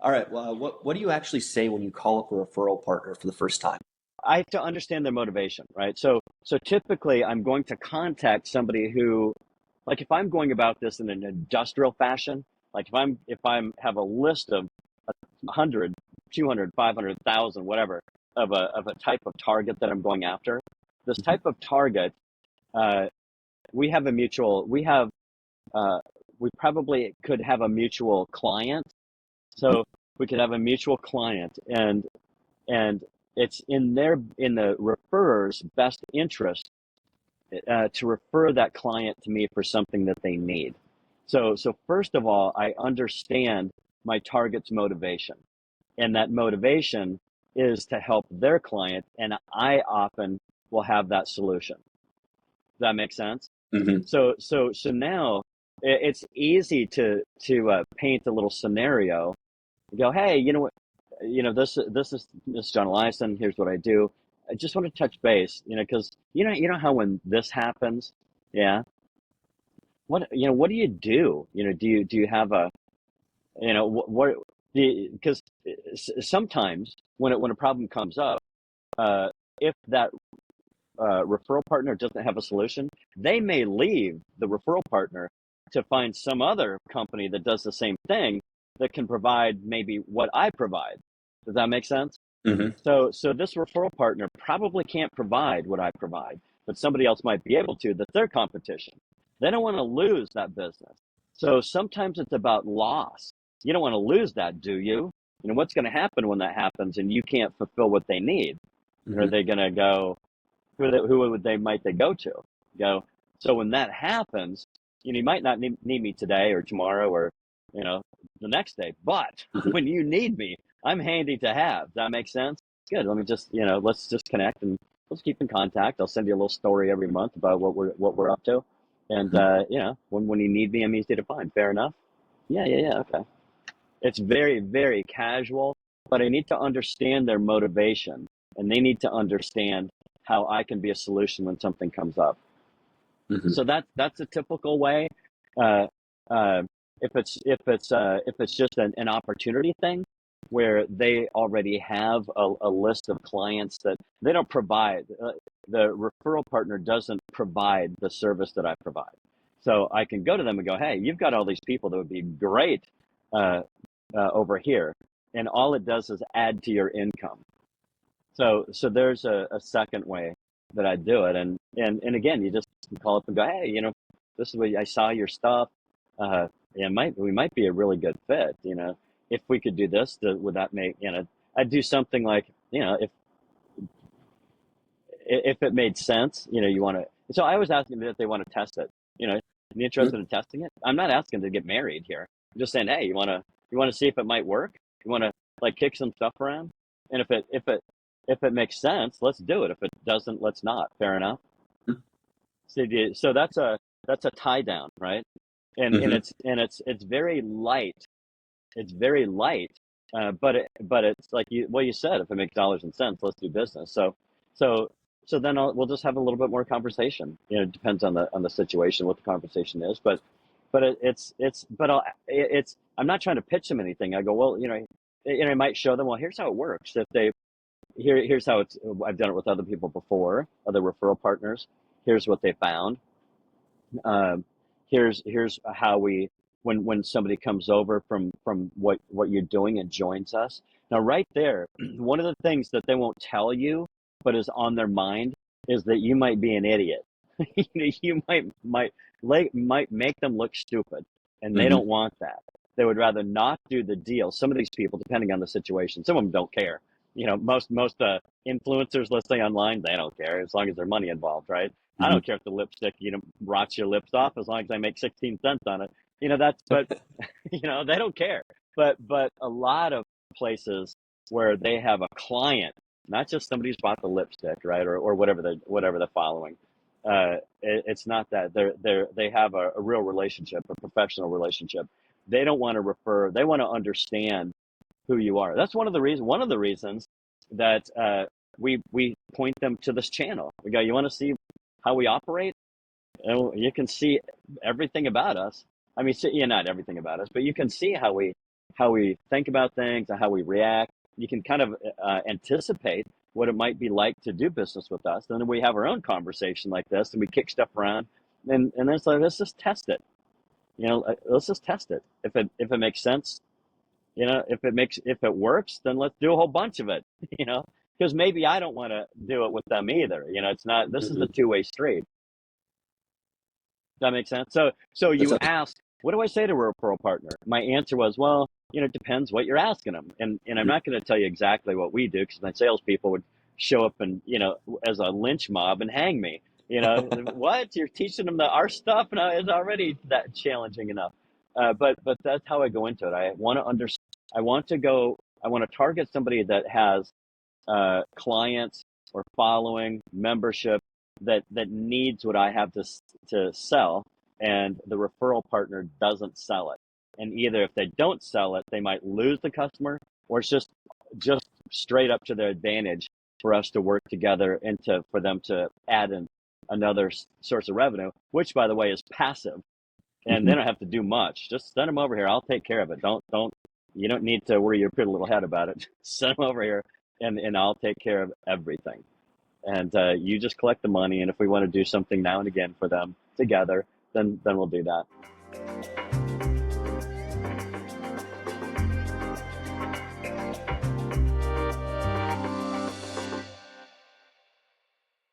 All right. Well, what do you actually say when you call up a referral partner for the first time? I have to understand their motivation, right? So typically I'm going to contact somebody who, like if I'm going about this in an industrial fashion, like if I'm have a list of 100, 200, 500,000, whatever, of a type of target that I'm going after, this Mhm. type of target, uh, we have a mutual, uh, we probably could have a mutual client. So we could have a mutual client, and it's in the referrer's best interest to refer that client to me for something that they need. So first of all, I understand my target's motivation, and that motivation is to help their client, and I often will have that solution. Does that make sense? Hmm. So now it's easy to paint a little scenario. Go, hey, you know what? This is John Eliason. Here's what I do. I just want to touch base, because you know how when this happens, yeah. What do you do? Do you have a, what because sometimes when a problem comes up, uh, if that referral partner doesn't have a solution, they may leave the referral partner to find some other company that does the same thing that can provide maybe what I provide. Does that make sense? Hmm. So this referral partner probably can't provide what I provide, but somebody else might be able to, that's their competition. They don't want to lose that business. So sometimes it's about loss. You don't want to lose that, do you? What's going to happen when that happens and you can't fulfill what they need? Are Hmm. they going to go, might they go to? Go. So when that happens, you might not need me today or tomorrow or, you know, the next day, but Hmm. when you need me, I'm handy to have. Does that make sense? Good. Let me just, let's just connect and let's keep in contact. I'll send you a little story every month about what we're up to. And, Hmm. when you need me, I'm easy to find. Fair enough. Yeah. Okay. It's very, very casual, but I need to understand their motivation, and they need to understand how I can be a solution when something comes up. Hmm. So that's a typical way. Uh, uh, if it's just an opportunity thing where they already have a list of clients that they don't provide, the referral partner doesn't provide the service that I provide. So I can go to them and go, hey, you've got all these people that would be great uh, over here, and all it does is add to your income. So there's a second way that I do it, and again, you just call up and go, hey, this is what I saw your stuff. Yeah, we might be a really good fit. If we could do this, would that make I'd do something like if it made sense. You want to. So I was asking them if they want to test it. Be interested in testing it. I'm not asking to get married here. I'm just saying, hey, you want to see if it might work. You want to like kick some stuff around, and if it makes sense, let's do it. If it doesn't, let's not. Fair enough. So that's a tie down, right? And Hmm. it's very light. It's very light, but it's like you said. If it makes dollars and cents, let's do business. So so then we'll just have a little bit more conversation. It depends on the situation, what the conversation is, but it's but I'm not trying to pitch them anything. I go, well, I might show them. Well, here's how it works. If they here's how I've done it with other people before, other referral partners. Here's what they found. Um, here's how when somebody comes over from what you're doing and joins us. Now, right there, one of the things that they won't tell you, but is on their mind, is that you might be an idiot. You might make them look stupid, and they Hmm. don't want that. They would rather not do the deal. Some of these people, depending on the situation, some of them don't care. Most influencers, let's say online, they don't care as long as there's money involved, right? I Hmm. don't care if the lipstick, rots your lips off as long as I make 16 cents on it. That's but they don't care. But a lot of places where they have a client, not just somebody who's bought the lipstick, right, or whatever they're following. It's not that they have a real relationship, a professional relationship. They don't want to refer. They want to understand who you are. That's one of the reasons that we point them to this channel. We go, you want to see how we operate? You can see everything about us. I mean, not everything about us, but you can see how we how we think about things and how we react. You can kind of anticipate what it might be like to do business with us. And then we have our own conversation like this, and we kick stuff around, and then it's like, let's just test it. Let's just test it. If it makes sense, if it works, then let's do a whole bunch of it. You know, because maybe I don't want to do it with them either. It's not. This is the Hmm. two-way street. That makes sense. So That's you actually, asked, what do I say to a referral partner? My answer was, well, it depends what you're asking them, and I'm mhm. not going to tell you exactly what we do because my salespeople would show up and as a lynch mob and hang me. What you're teaching them our stuff now is already that challenging enough. But that's how I go into it. I want to I want to go. I want to target somebody that has clients or following membership that needs what I have to sell, and the referral partner doesn't sell it. And either if they don't sell it, they might lose the customer, or it's just straight up to their advantage for us to work together and for them to add in another source of revenue, which by the way is passive, and they Mhm. don't have to do much. Just send them over here. I'll take care of it. Don't you don't need to worry your pretty little head about it. Send them over here, and I'll take care of everything. And you just collect the money. And if we want to do something now and again for them together, then we'll do that.